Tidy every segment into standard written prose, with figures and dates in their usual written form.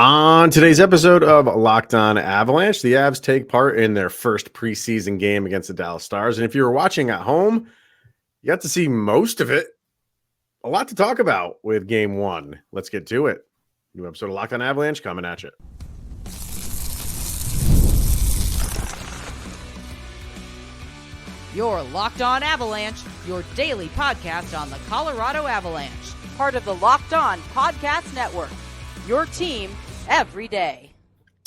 On today's episode of Locked On Avalanche, the Avs take part in their first preseason game against the Dallas Stars. And if you were watching at home, you got to see most of it. A lot to talk about with game one. Let's get to it. New episode of Locked On Avalanche coming at you. You're Locked On Avalanche, your daily podcast on the Colorado Avalanche. Part of the Locked On Podcast Network. Your team every day.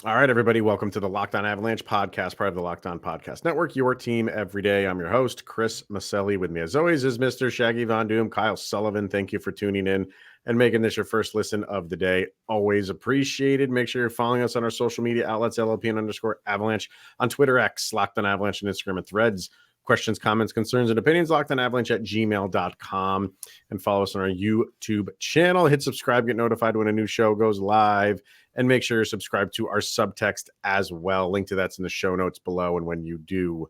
All right, everybody. Welcome to the Locked On Avalanche podcast, part of the Locked On Podcast Network. Your team every day. I'm your host, Chris Maselli. With me, as always, is Mr. Shaggy Von Doom, Kyle Sullivan. Thank you for tuning in and making this your first listen of the day. Always appreciated. Make sure you're following us on our social media outlets, LLPN_Avalanche, on Twitter, X, Locked On Avalanche, and Instagram and Threads. Questions, comments, concerns, and opinions, lockedonavalanche@gmail.com. And follow us on our YouTube channel. Hit subscribe, get notified when a new show goes live. And make sure you're subscribed to our subtext as well. Link to that's in the show notes below. And when you do,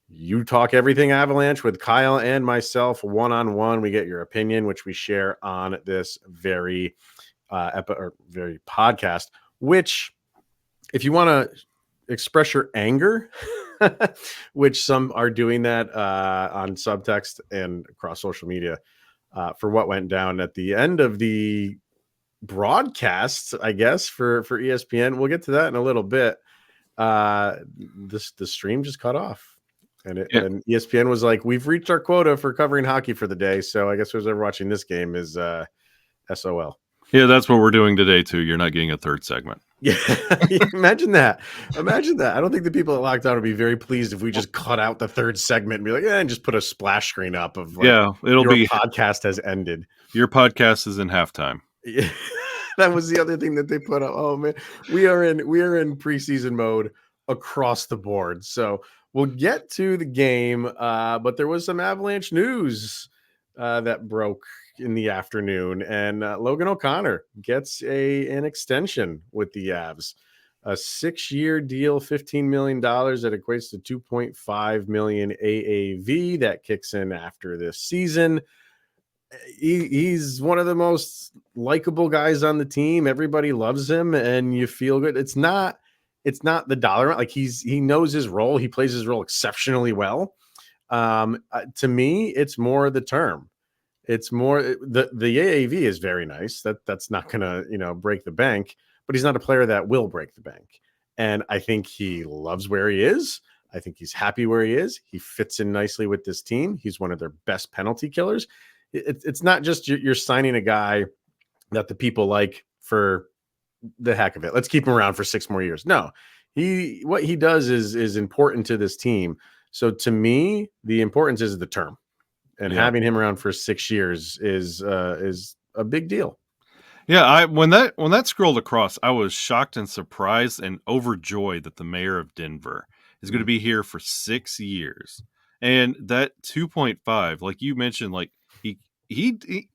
you talk everything Avalanche with Kyle and myself one-on-one. We get your opinion, which we share on this very podcast, which if you want to express your anger, which some are doing that on subtext and across social media for what went down at the end of the broadcast, I guess, for ESPN. We'll get to that in a little bit. The stream just cut off. And ESPN was like, we've reached our quota for covering hockey for the day. So I guess who's ever watching this game is SOL. Yeah, that's what we're doing today, too. You're not getting a third segment. Yeah, imagine that. Imagine that. I don't think the people at Locked On would be very pleased if we just cut out the third segment and be like, and just put a splash screen up of like, it'll be podcast has ended. Your podcast is in halftime. Yeah, that was the other thing that they put up. Oh man, we are in preseason mode across the board. So we'll get to the game, but there was some Avalanche news that broke in the afternoon, and Logan O'Connor gets an extension with the Avs, a 6-year deal, $15 million that equates to $2.5 million AAV that kicks in after this season. He's one of the most likable guys on the team. Everybody loves him, and you feel good. It's not the dollar. Like he knows his role. He plays his role exceptionally well. To me, it's more the term. It's more the AAV is very nice. That's not gonna break the bank, but he's not a player that will break the bank. And I think he loves where he is. I think he's happy where he is. He fits in nicely with this team. He's one of their best penalty killers. It's not just you're signing a guy that the people like for the heck of it. Let's keep him around for 6 more years. No, what he does is important to this team. So to me, the importance is the term. And having him around for 6 years is a big deal. Yeah, when that scrolled across, I was shocked and surprised and overjoyed that the mayor of Denver is going to be here for 6 years. And that 2.5, like you mentioned, like he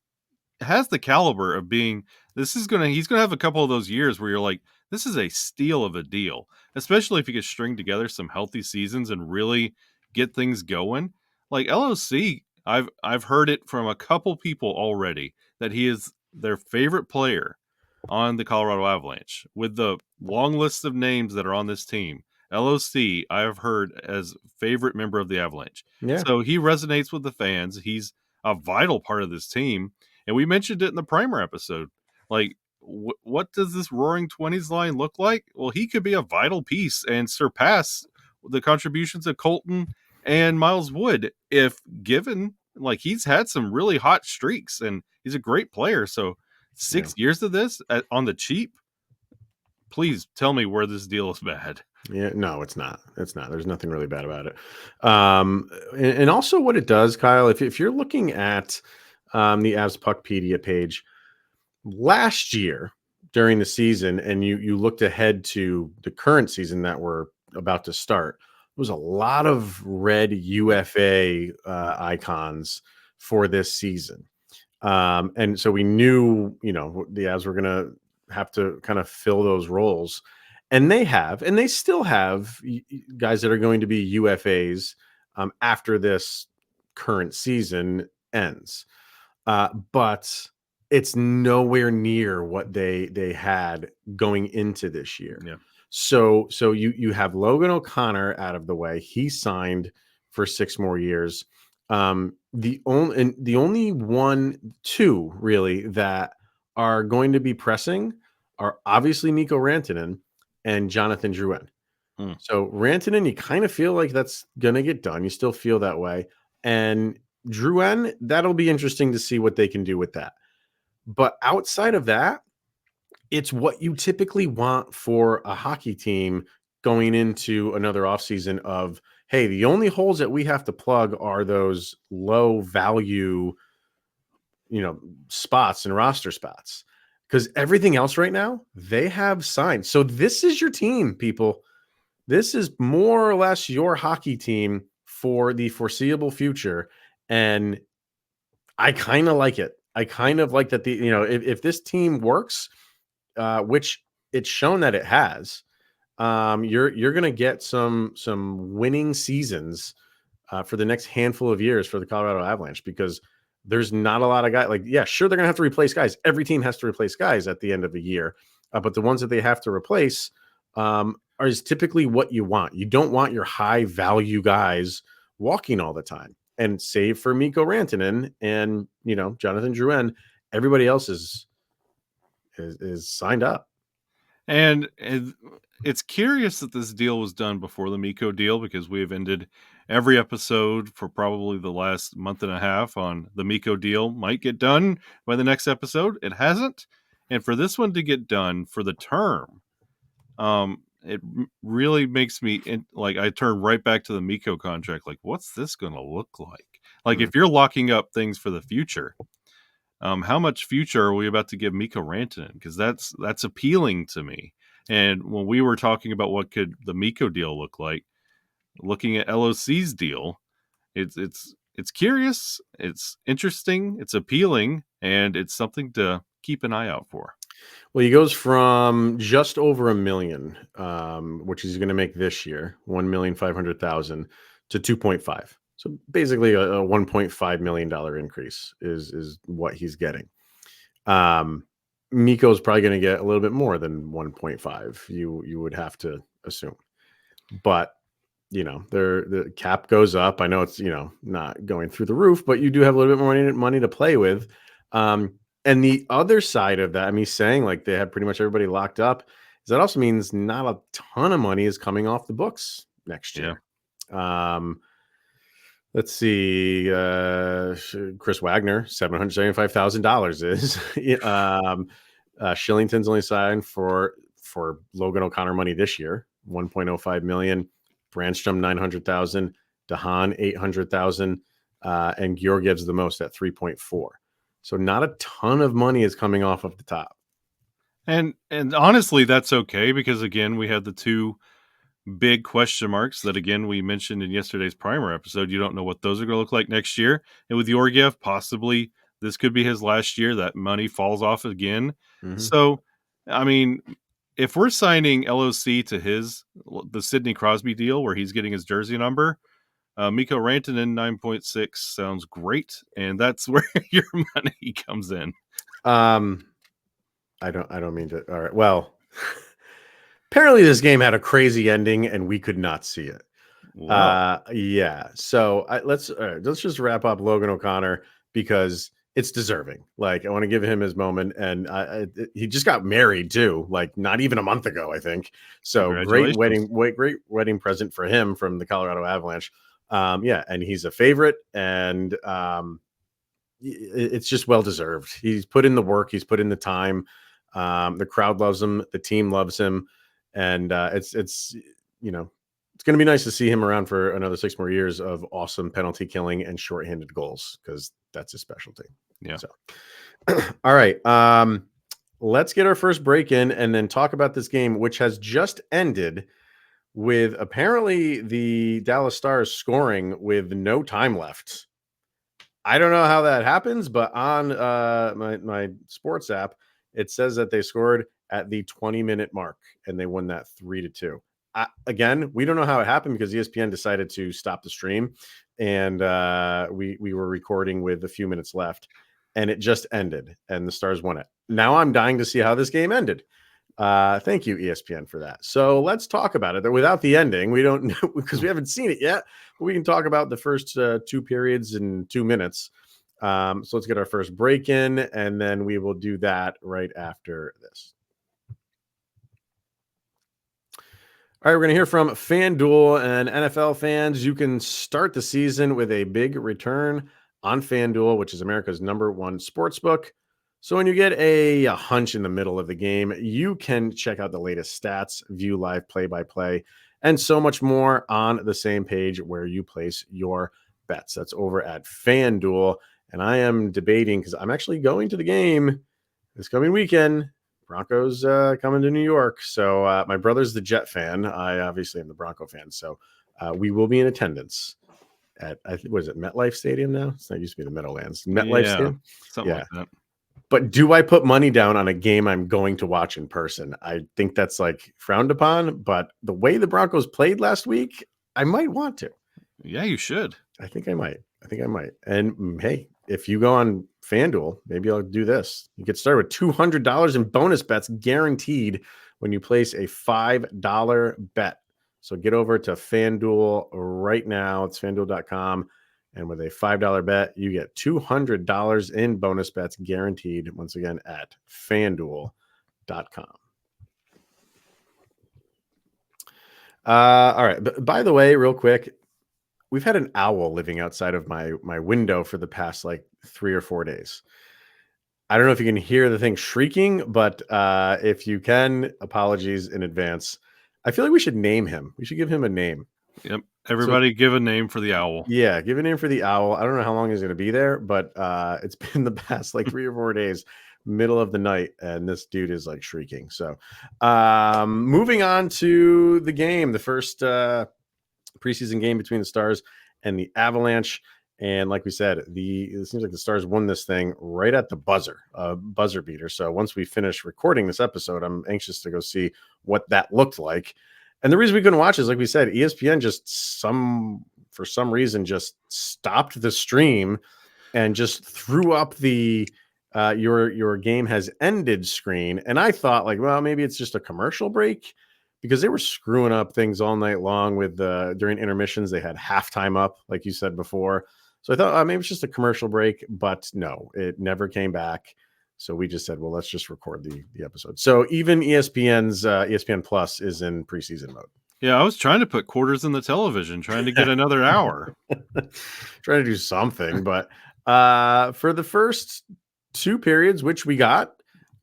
has the caliber of being. He's going to have a couple of those years where you're like, this is a steal of a deal, especially if you could string together some healthy seasons and really get things going. Like LOC, I've heard it from a couple people already that he is their favorite player on the Colorado Avalanche. With the long list of names that are on this team, LOC I have heard as favorite member of the Avalanche. Yeah. So he resonates with the fans. He's a vital part of this team. And we mentioned it in the primer episode. Like, what does this Roaring 20s line look like? Well, he could be a vital piece and surpass the contributions of Colton and Miles Wood if given. Like, he's had some really hot streaks and he's a great player. So 6 years of this on the cheap, please tell me where this deal is bad. Yeah, no, it's not. It's not. There's nothing really bad about it. And also what it does, Kyle, if you're looking at the Avs Puckpedia page last year during the season, and you looked ahead to the current season that we're about to start, there was a lot of red UFA icons for this season. And so we knew, the Avs were going to have to kind of fill those roles. And they still have guys that are going to be UFAs after this current season ends. But it's nowhere near what they had going into this year. Yeah. So you have Logan O'Connor out of the way. He signed for 6 more years. The only two really that are going to be pressing are obviously Mikko Rantanen and Jonathan Drouin. So Rantanen, you kind of feel like that's gonna get done. You still feel that way. And Drouin, that'll be interesting to see what they can do with that. But outside of that, it's what you typically want for a hockey team going into another offseason of, hey, the only holes that we have to plug are those low value, spots and roster spots. Because everything else right now, they have signed. So this is your team, people. This is more or less your hockey team for the foreseeable future. And I kind of like it. I kind of like that if this team works, which it's shown that it has, you're going to get some winning seasons for the next handful of years for the Colorado Avalanche, because there's not a lot of guys. Like, yeah, sure, they're going to have to replace guys. Every team has to replace guys at the end of the year, but the ones that they have to replace is typically what you want. You don't want your high value guys walking all the time. And save for Mikko Rantanen and Jonathan Drouin, everybody else is signed up. And it's curious that this deal was done before the Mikko deal, because we have ended every episode for probably the last month and a half on the Mikko deal might get done by the next episode. It hasn't. And for this one to get done for the term, it really makes me I turn right back to the Mikko contract. Like, what's this going to look like? Like, if you're locking up things for the future, how much future are we about to give Mikko Rantanen? Because that's appealing to me. And when we were talking about what could the Mikko deal look like, looking at LOC's deal, it's curious, it's interesting, it's appealing, and it's something to keep an eye out for. Well, he goes from just over $1 million, which he's going to make this year, 1,500,000, to 2.5. So basically, a $1.5 million increase is what he's getting. Mikko's probably going to get a little bit more than 1.5. You would have to assume, but the cap goes up. I know it's not going through the roof, but you do have a little bit more money to play with. And the other side of that, I mean, saying like they have pretty much everybody locked up, is that also means not a ton of money is coming off the books next year. Yeah. Let's see. Chris Wagner, $775,000 is. Shillington's only signed for Logan O'Connor money this year, $1.05 million. Brandstrom, $900,000. DeHaan, $800,000. And Georgiev's the most at 3.4. So not a ton of money is coming off of the top. And honestly, that's okay, because again, we had the two big question marks that again we mentioned in yesterday's primer episode. You don't know what those are going to look like next year. And with Georgiev, possibly this could be his last year. That money falls off again. Mm-hmm. So, I mean, if we're signing LOC to the Sidney Crosby deal where he's getting his jersey number, Mikko Rantanen 9.6 sounds great, and that's where your money comes in. I don't mean to. All right. Well, apparently this game had a crazy ending, and we could not see it. Wow. Yeah. So let's just wrap up Logan O'Connor, because it's deserving. Like, I want to give him his moment, and he just got married too, like not even a month ago, I think. So great wedding present for him from the Colorado Avalanche. Yeah, and he's a favorite, and it's just well deserved. He's put in the work, he's put in the time. The crowd loves him, the team loves him, and it's going to be nice to see him around for another 6 more years of awesome penalty killing and shorthanded goals, because that's his specialty. Yeah. So, all right, let's get our first break in and then talk about this game, which has just ended with apparently the Dallas Stars scoring with no time left. I don't know how that happens, but on my sports app, it says that they scored at the 20-minute mark and they won that 3-2. Again, we don't know how it happened, because ESPN decided to stop the stream, and we were recording with a few minutes left. and it just ended, and the Stars won it. Now I'm dying to see how this game ended. Thank you, ESPN, for that. So let's talk about it. Without the ending, we don't know because we haven't seen it yet. But we can talk about the first 2 periods in 2 minutes. So let's get our first break in, and then we will do that right after this. All right, we're going to hear from FanDuel, and NFL fans, you can start the season with a big return on FanDuel, which is America's #1 sportsbook. So when you get a hunch in the middle of the game, you can check out the latest stats, view live play-by-play, and so much more on the same page where you place your bets. That's over at FanDuel. And I am debating because I'm actually going to the game this coming weekend. Broncos coming to New York. So my brother's the Jet fan. I obviously am the Bronco fan. So we will be in attendance at, was it MetLife Stadium now? It's not used to be the Meadowlands. MetLife Stadium? Something like that. But do I put money down on a game I'm going to watch in person? I think that's like frowned upon. But the way the Broncos played last week, I might want to. Yeah, you should. I think I might. And hey, if you go on FanDuel, maybe I'll do this. You get started with $200 in bonus bets guaranteed when you place a $5 bet. So get over to FanDuel right now. It's FanDuel.com. And with a $5 bet, you get $200 in bonus bets guaranteed, once again, at FanDuel.com. All right. But by the way, real quick, we've had an owl living outside of my window for the past like 3 or 4 days. I don't know if you can hear the thing shrieking, but if you can, apologies in advance. I feel like we should name him. We should give him a name. Yep. Everybody give a name for the owl. Yeah, give a name for the owl. I don't know how long he's going to be there, but it's been the past like 3 or 4 days, middle of the night, and this dude is like shrieking. So moving on to the game, the first preseason game between the Stars and the Avalanche. And like we said, it seems like the Stars won this thing right at the buzzer beater. So once we finish recording this episode, I'm anxious to go see what that looked like. And the reason we couldn't watch is, like we said, ESPN for some reason just stopped the stream and just threw up the your game has ended screen. And I thought, like, well, maybe it's just a commercial break, because they were screwing up things all night long with during intermissions. They had halftime up, like you said before. So I thought maybe it's just a commercial break, but no, it never came back. So we just said, well, let's just record the episode. So even ESPN's ESPN Plus is in preseason mode. Yeah, I was trying to put quarters in the television, trying to get another hour. Trying to do something. But for the first 2 periods, which we got,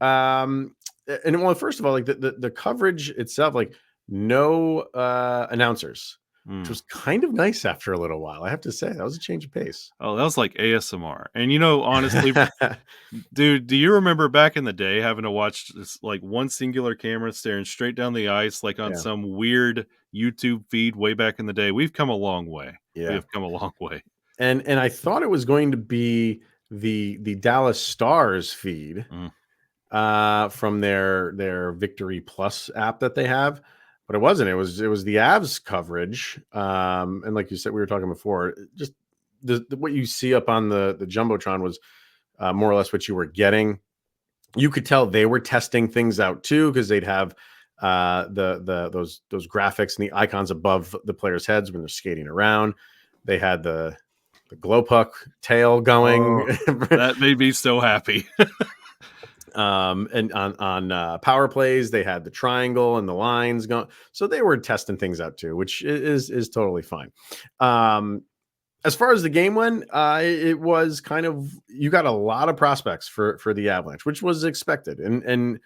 and well, first of all, like the coverage itself, like no announcers, which was kind of nice after a little while. I have to say, that was a change of pace. Oh, that was like ASMR. And honestly, dude, do you remember back in the day having to watch this like one singular camera staring straight down the ice, like on some weird YouTube feed way back in the day? We've come a long way. Yeah, we have come a long way. And I thought it was going to be the Dallas Stars feed. From their Victory Plus app that they have, but it wasn't. It was the Avs coverage, and like you said, we were talking before, just what you see up on the jumbotron was more or less what you were getting. You could tell they were testing things out too, because they'd have those graphics and the icons above the players' heads when they're skating around. They had the glow puck tail going. Oh, that made me so happy. And on power plays, they had the triangle and the lines going. So they were testing things out too, which is totally fine. As far as the game went, it was kind of, you got a lot of prospects for the Avalanche, which was expected and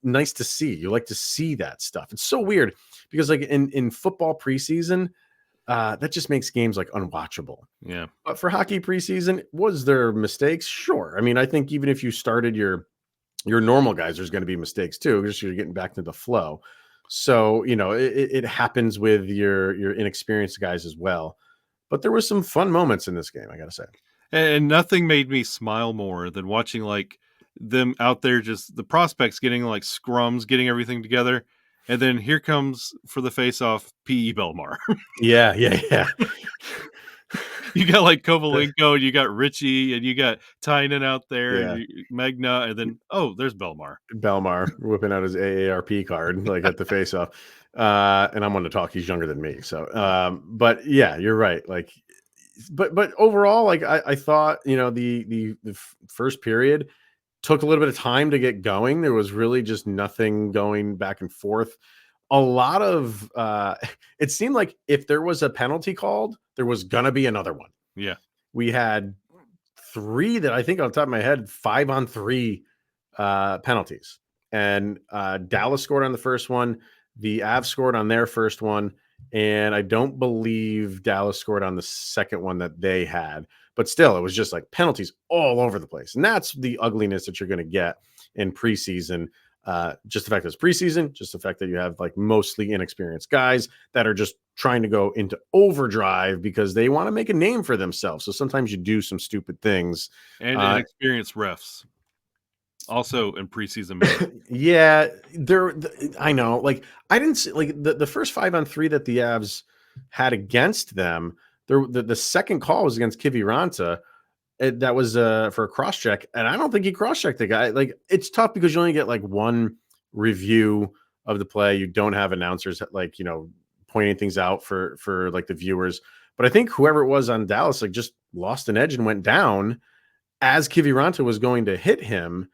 nice to see. You like to see that stuff. It's so weird because like in football preseason, that just makes games like unwatchable. Yeah. But for hockey preseason, was there mistakes? Sure. I mean, I think even if you started your normal guys, there's going to be mistakes too, because you're getting back to the flow. So, it happens with your inexperienced guys as well. But there was some fun moments in this game, I got to say. And nothing made me smile more than watching like them out there, just the prospects getting like scrums, getting everything together. And then here comes for the face-off, P.E. Belmar. Yeah. You got like Kovalenko, and you got Richie, and you got Tynan out there, Yeah. and Magna, and then there's Belmar. Belmar whipping out his AARP card like at the face-off. And I'm going to talk. He's younger than me, so. But yeah, you're right. Like, but overall, like I thought, the first period took a little bit of time to get going. There was really just nothing going back and forth. A lot of it seemed like if there was a penalty called, there was gonna be another one. Yeah. We had 3 that I think on the top of my head, 5-on-3 penalties. And Dallas scored on the first one. The Avs scored on their first one. And I don't believe Dallas scored on the second one that they had. But still, it was just like penalties all over the place. And that's the ugliness that you're going to get in preseason. Just the fact that it's preseason, just the fact that you have like mostly inexperienced guys that are just trying to go into overdrive because they want to make a name for themselves. So sometimes you do some stupid things. And inexperienced refs. Also in preseason mode. Yeah, I know. Like I didn't see like the first 5-on-3 that the Avs had against them. The second call was against Kiviranta. That was for a cross check, and I don't think he cross checked the guy. Like it's tough because you only get like one review of the play. You don't have announcers like pointing things out for like the viewers. But I think whoever it was on Dallas like just lost an edge and went down as Kiviranta was going to hit him.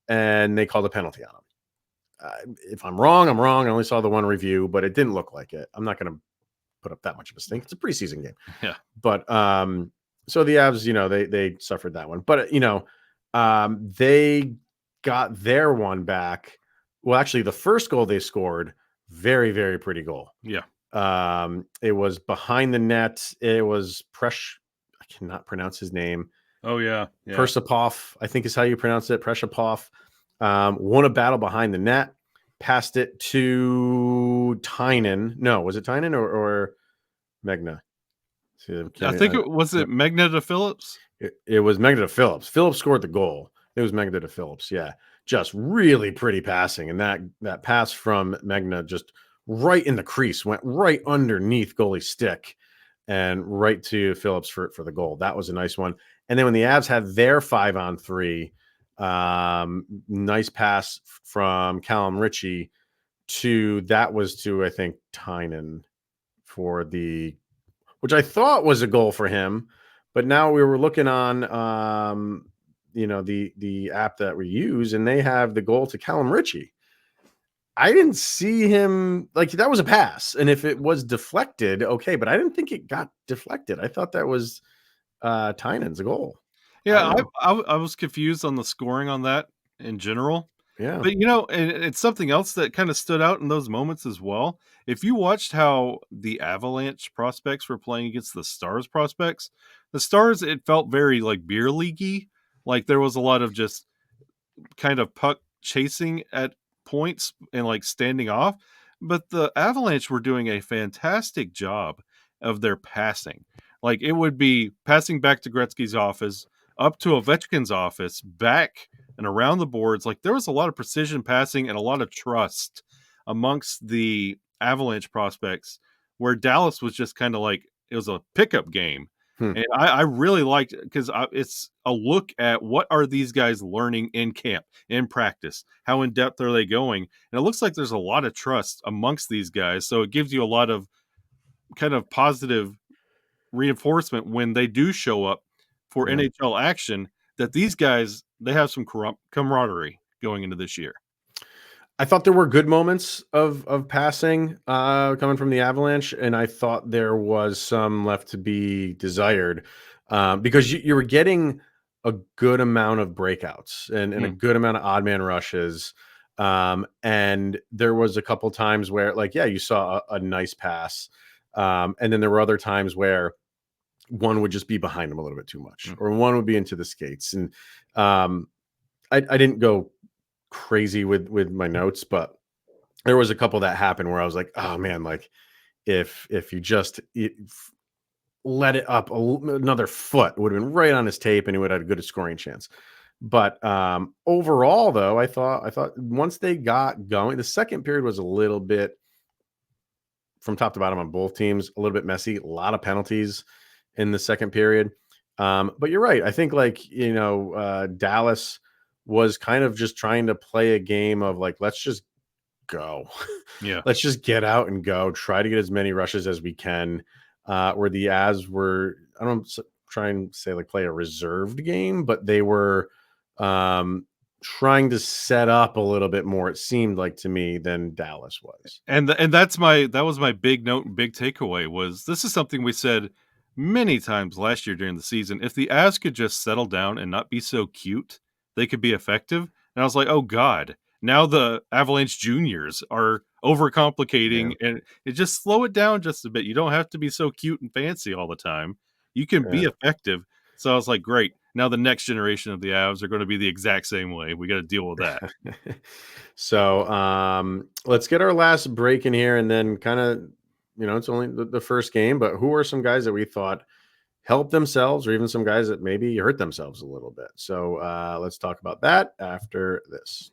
And they called a penalty on him. If I'm wrong, I'm wrong. I only saw the one review, but it didn't look like it. I'm not going to put up that much of a stink. It's a preseason game. Yeah. But so the Avs, they suffered that one. But they got their one back. Well, actually, the first goal they scored, very, very pretty goal. Yeah. It was behind the net. It was I cannot pronounce his name. Oh, yeah. Persipov, I think is how you pronounce it. Presipov won a battle behind the net, passed it to Tynan. No, was it Tynan or Megna? I think it was Megna to Phillips? It was Megna to Phillips. Phillips scored the goal. It was Megna to Phillips, yeah. Just really pretty passing. And that pass from Megna just right in the crease, went right underneath goalie's stick and right to Phillips for the goal. That was a nice one. And then when the Avs had their 5-on-3, nice pass from Callum Ritchie was to, I think, Tynan for which I thought was a goal for him. But now we were looking on, the app that we use, and they have the goal to Callum Ritchie. I didn't see him like that was a pass. And if it was deflected, okay, but I didn't think it got deflected. I thought that was Tynan's goal. Yeah, I was confused on the scoring on that in general. Yeah. But, and it's something else that kind of stood out in those moments as well. If you watched how the Avalanche prospects were playing against the Stars prospects, the Stars, it felt very like beer leaguey. Like there was a lot of just kind of puck chasing at points and like standing off. But the Avalanche were doing a fantastic job of their passing. Like it would be passing back to Gretzky's office, up to Ovechkin's office, back and around the boards. Like there was a lot of precision passing and a lot of trust amongst the Avalanche prospects, where Dallas was just kind of like, it was a pickup game. And I really liked it because it's a look at what are these guys learning in camp, in practice, how in depth are they going? And it looks like there's a lot of trust amongst these guys. So it gives you a lot of kind of positive reinforcement when they do show up for NHL action, that these guys, they have some camaraderie going into this year. I thought there were good moments of passing coming from the Avalanche, and I thought there was some left to be desired because you were getting a good amount of breakouts and a good amount of odd man rushes. And there was a couple times where, like, you saw a nice pass. And then there were other times where one would just be behind him a little bit too much, or one would be into the skates. And I didn't go crazy with my notes, but there was a couple that happened where I was like, oh man, like if you just let it up another foot, it would have been right on his tape and he would have had a good scoring chance. But overall, though, I thought once they got going, the second period was a little bit, from top to bottom on both teams, a little bit messy, a lot of penalties. in the second period. But you're right. I think Dallas was kind of just trying to play a game of like, let's just go. Yeah. Let's just get out and go. Try to get as many rushes as we can. Where the Avs were, I don't try and say like play a reserved game, but they were trying to set up a little bit more, it seemed like to me, than Dallas was. And that was my big note and big takeaway was this is something we said many times last year during the season. If the Avs could just settle down and not be so cute, they could be effective. And I was like, oh God, now the Avalanche juniors are overcomplicating and it just slow it down just a bit. You don't have to be so cute and fancy all the time. You can be effective. So I was like, great. Now the next generation of the Avs are going to be the exact same way. We got to deal with that. So let's get our last break in here and then kind of, it's only the first game, but who are some guys that we thought helped themselves or even some guys that maybe hurt themselves a little bit? So let's talk about that after this.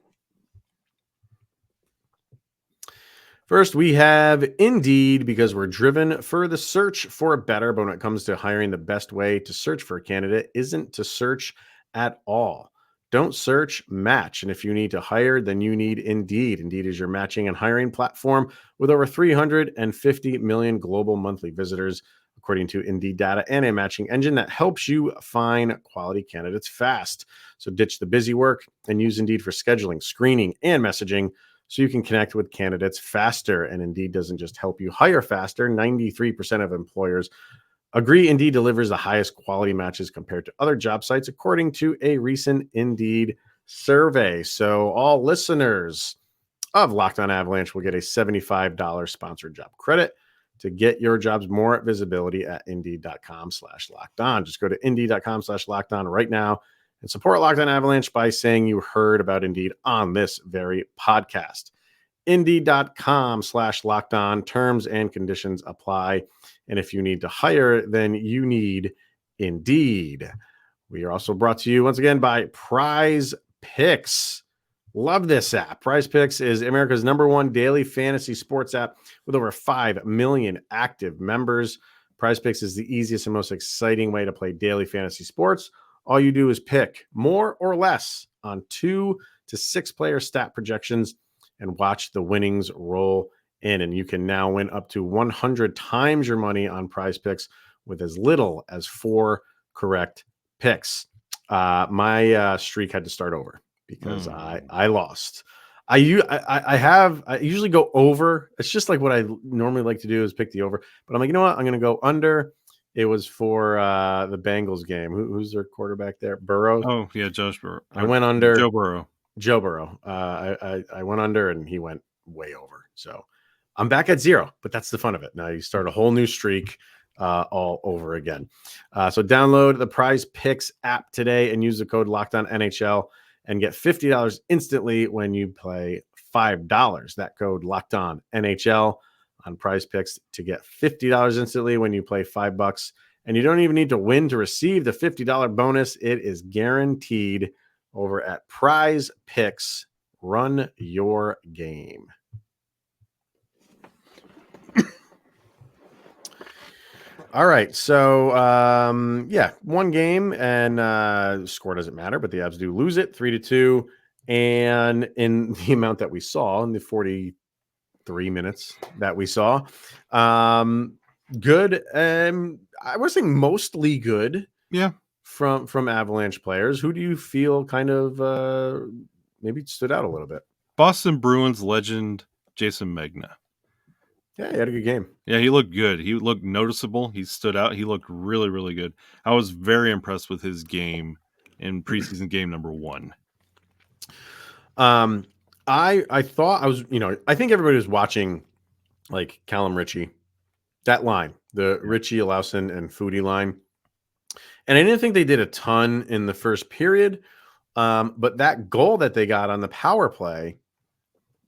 First, we have Indeed, because we're driven for the search for better. But when it comes to hiring, the best way to search for a candidate isn't to search at all. Don't search, match. And if you need to hire, then you need Indeed. Indeed is your matching and hiring platform with over 350 million global monthly visitors, according to Indeed data, and a matching engine that helps you find quality candidates fast. So ditch the busy work and use Indeed for scheduling, screening, and messaging, so you can connect with candidates faster. And Indeed doesn't just help you hire faster. 93% of employers agree Indeed delivers the highest quality matches compared to other job sites, according to a recent Indeed survey. So all listeners of Locked On Avalanche will get a $75 sponsored job credit to get your jobs more visibility at Indeed.com/lockedon. Just go to Indeed.com/lockedon right now and support Locked On Avalanche by saying you heard about Indeed on this very podcast. Indeed.com/lockedon. Terms and conditions apply. And if you need to hire, then you need Indeed. We are also brought to you once again by PrizePicks. Love this app. PrizePicks is America's #1 daily fantasy sports app with over 5 million active members. PrizePicks is the easiest and most exciting way to play daily fantasy sports. All you do is pick more or less on 2 to 6 player stat projections and watch the winnings roll in. And you can now win up to 100 times your money on PrizePicks with as little as 4 correct picks. My streak had to start over because I lost. I usually go over. It's just like what I normally like to do is pick the over. But I'm like, you know what? I'm going to go under. It was for the Bengals game. Who's their quarterback there? Burrow. Oh yeah, Josh Burrow. I went under. Joe Burrow. I went under and he went way over. So I'm back at 0, but that's the fun of it. Now you start a whole new streak all over again. So download the PrizePicks app today and use the code LOCKEDONNHL and get $50 instantly when you play $5. That code LOCKEDONNHL on PrizePicks to get $50 instantly when you play $5. And you don't even need to win to receive the $50 bonus. It is guaranteed over at PrizePicks. Run your game. All right. So, one game and score doesn't matter, but the Avs do lose it 3-2. And in the amount that we saw in the 43 minutes that we saw, good. I was saying mostly good. Yeah. From Avalanche players. Who do you feel kind of maybe stood out a little bit? Boston Bruins legend Jason Megna. Yeah, he had a good game. Yeah, he looked good. He looked noticeable. He stood out. He looked really, really good. I was very impressed with his game in preseason game number 1. I thought I was, I think everybody was watching like Callum Ritchie, that line, the Ritchie, Lawson, and Foodie line. And I didn't think they did a ton in the first period. But that goal that they got on the power play,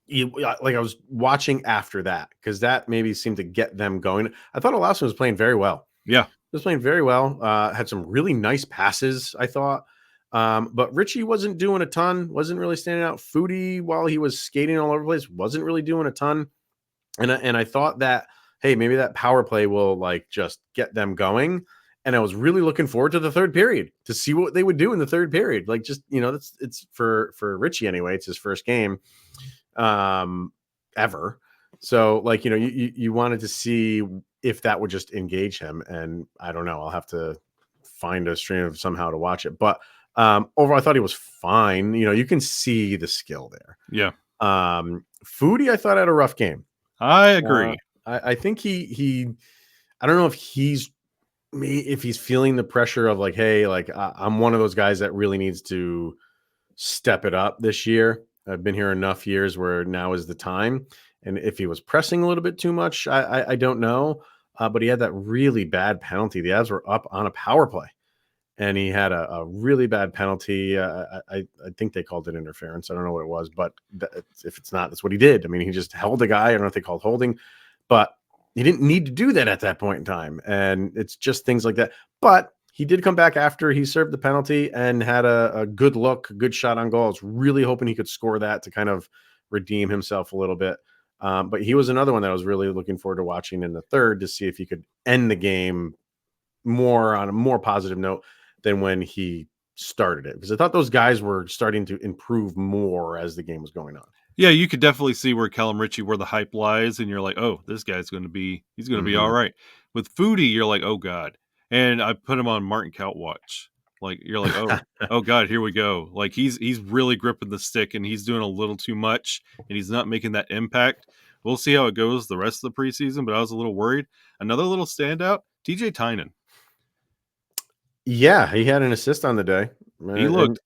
I was watching after that because that maybe seemed to get them going. I thought Lawson was playing very well. Yeah. He was playing very well. Had some really nice passes, I thought. But Ritchie wasn't doing a ton, wasn't really standing out. Foodie, while he was skating all over the place, wasn't really doing a ton. And I thought that, hey, maybe that power play will like just get them going. And I was really looking forward to the third period to see what they would do in the third period. Like, just, it's for Richie anyway. It's his first game ever. So, like, you wanted to see if that would just engage him. And I don't know. I'll have to find a stream of somehow to watch it. But overall, I thought he was fine. You can see the skill there. Yeah. Foodie, I thought, had a rough game. I agree. I think he I don't know if he's feeling the pressure of like, hey, like I'm one of those guys that really needs to step it up this year. I've been here enough years where now is the time. And if he was pressing a little bit too much, I don't know. But he had that really bad penalty. The Avs were up on a power play, and he had a really bad penalty. I think they called it interference. I don't know what it was, but if it's not, that's what he did. I mean, he just held the guy. I don't know if they called holding, but he didn't need to do that at that point in time. And it's just things like that. But he did come back after he served the penalty and had a good look, a good shot on goal. I was really hoping he could score that to kind of redeem himself a little bit. But he was another one that I was really looking forward to watching in the third to see if he could end the game on a more positive note than when he started it. Because I thought those guys were starting to improve more as the game was going on. Yeah, you could definitely see where Callum Ritchie, where the hype lies, and you're like, oh, this guy's going to be all right. With Foodie, you're like, oh God. And I put him on Martin Kaut watch. Like, you're like, oh God, here we go. Like, he's really gripping the stick, and he's doing a little too much, and he's not making that impact. We'll see how it goes the rest of the preseason, but I was a little worried. Another little standout, TJ Tynan. Yeah, he had an assist on the day. He looked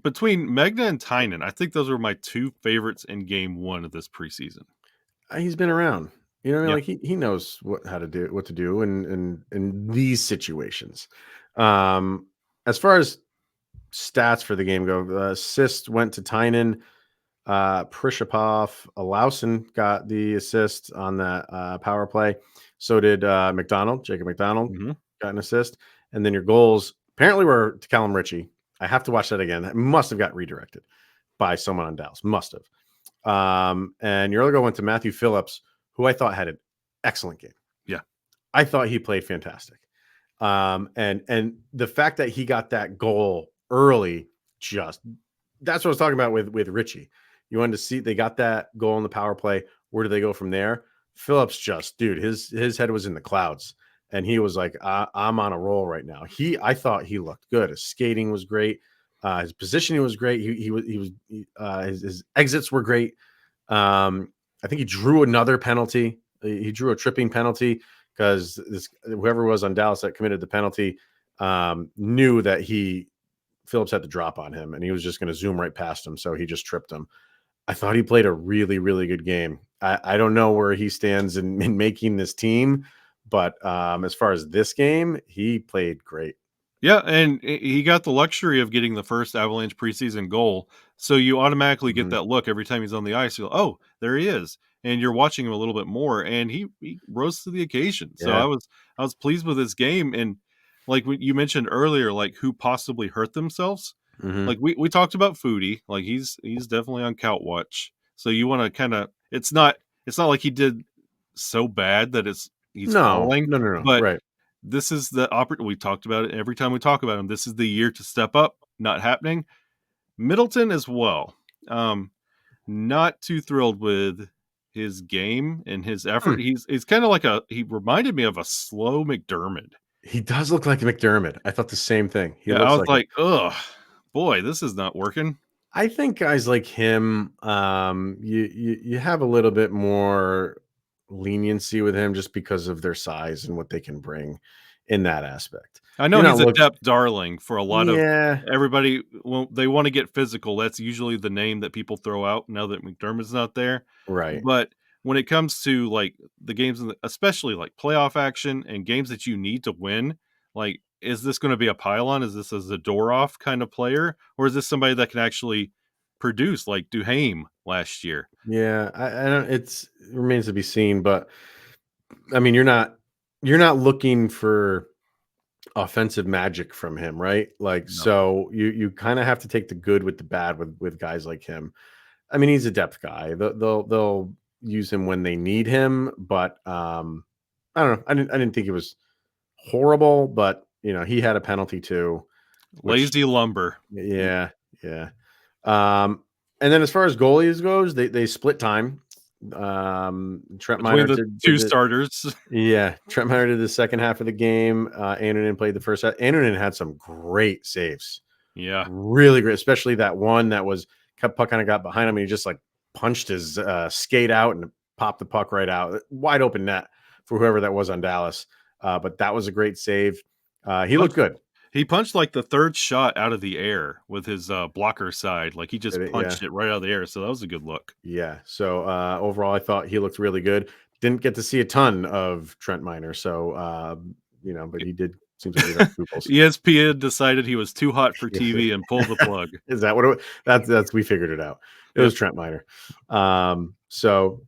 between Megna and Tynan. I think those were my two favorites in game one of this preseason. He's been around, like he knows what to do in these situations. As far as stats for the game go, assist went to Tynan. Prishapov, Alausen got the assist on that power play. So did Jacob McDonald got an assist. And then your goals apparently were to Callum Ritchie. I have to watch that again. That must have got redirected by someone on Dallas. Must have. And your other goal went to Matthew Phillips, who I thought had an excellent game. Yeah. I thought he played fantastic. And the fact that he got that goal early, that's what I was talking about with Ritchie. You wanted to see they got that goal in the power play. Where do they go from there? Phillips his head was in the clouds. And he was like, I'm on a roll right now. I thought he looked good. His skating was great. His positioning was great. His exits were great. I think he drew another penalty. He drew a tripping penalty because whoever was on Dallas that committed the penalty knew that Phillips had to drop on him, and he was just going to zoom right past him. So he just tripped him. I thought he played a really, really good game. I don't know where he stands in making this team. But as far as this game, he played great. Yeah, and he got the luxury of getting the first Avalanche preseason goal. So you automatically get that look every time he's on the ice. You go, oh, there he is. And you're watching him a little bit more, and he rose to the occasion. So Yeah. I was pleased with his game. And like you mentioned earlier, like who possibly hurt themselves. Like we talked about Foodie. Like he's definitely on Kaut watch. So you want to kind of it's not like he did so bad that he's falling. No. But right. this is the opportunity. We talked about it every time we talk about him. This is the year to step up. Not happening. Middleton as well. Not too thrilled with his game and his effort. He's kind of he reminded me of a slow McDermott. He does look like McDermott. I thought the same thing. I was like, ugh, boy, this is not working. I think guys like him, you have a little bit more leniency with him just because of their size and what they can bring in that aspect. I know he's a depth darling for a lot of everybody. When they want to get physical, that's usually the name that people throw out now that McDermott's not there. Right. But when it comes to like the games, especially like playoff action and games that you need to win, like, is this going to be a pylon? Is this a Zadorov kind of player? Or is this somebody that can actually produce like Duhaime last year? Yeah, I don't. It remains to be seen, but I mean, you're not looking for offensive magic from him, right? Like, No. so you kind of have to take the good with the bad with guys like him. I mean, he's a depth guy. They'll use him when they need him, but I don't know. I didn't think he was horrible, but he had a penalty too. Lazy lumber. Yeah. And then as far as goalies goes, they split time. Trent Miner Between the two starters. Yeah, Trent Miner did the second half of the game. Annunen played the first half. Annunen had some great saves. Yeah, really great, especially that one that was puck kind of got behind him and he just like punched his skate out and popped the puck right out. Wide open net for whoever that was on Dallas. But that was a great save. He looked good. He punched like the third shot out of the air with his blocker side. Like he just punched it right out of the air. So that was a good look. Yeah. So overall, I thought he looked really good. Didn't get to see a ton of Trent Miner. So, but he did seem to be like ESPN decided he was too hot for TV and pulled the plug. Is that what that's we figured it out. It was Trent Miner. So,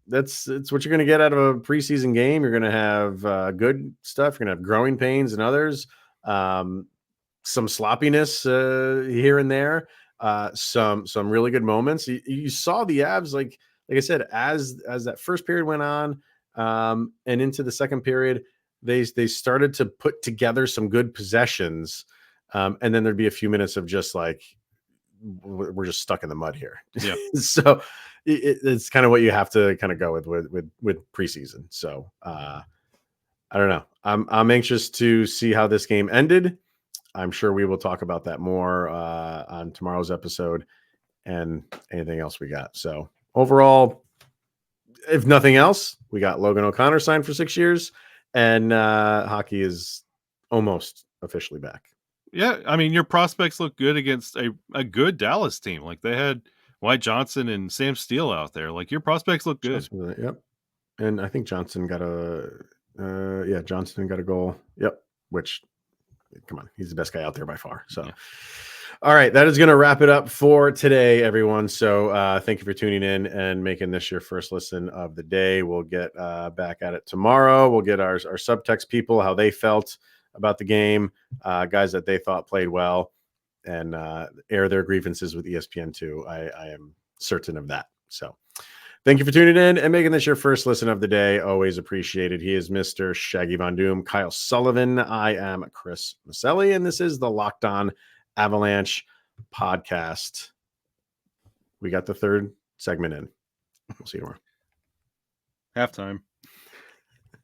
that's what you're going to get out of a preseason game. You're going to have good stuff. You're going to have growing pains and others. Some sloppiness here and there. Some really good moments. You saw the Avs, like I said, as that first period went on, and into the second period, they started to put together some good possessions, and then there'd be a few minutes of just like we're just stuck in the mud here. Yeah. So it's kind of what you have to kind of go with preseason. So I don't know. I'm anxious to see how this game ended. I'm sure we will talk about that more on tomorrow's episode and anything else we got. So overall, if nothing else, we got Logan O'Connor signed for 6 years, and hockey is almost officially back. Yeah, I mean, your prospects look good against a good Dallas team. Like they had White Johnson and Sam Steele out there. Like your prospects look good. Yep. And I think Johnson got a goal. Yep. Which, come on, he's the best guy out there by far. So, yeah. All right, that is going to wrap it up for today, everyone. So thank you for tuning in and making this your first listen of the day. We'll get back at it tomorrow. We'll get our subtext people, how they felt about the game, guys that they thought played well, and air their grievances with ESPN too. I am certain of that. So thank you for tuning in and making this your first listen of the day. Always appreciated. He is Mr. Shaggy Von Doom, Kyle Sullivan. I am Chris Maselli, and this is the Locked On Avalanche podcast. We got the third segment in. We'll see you tomorrow. Halftime.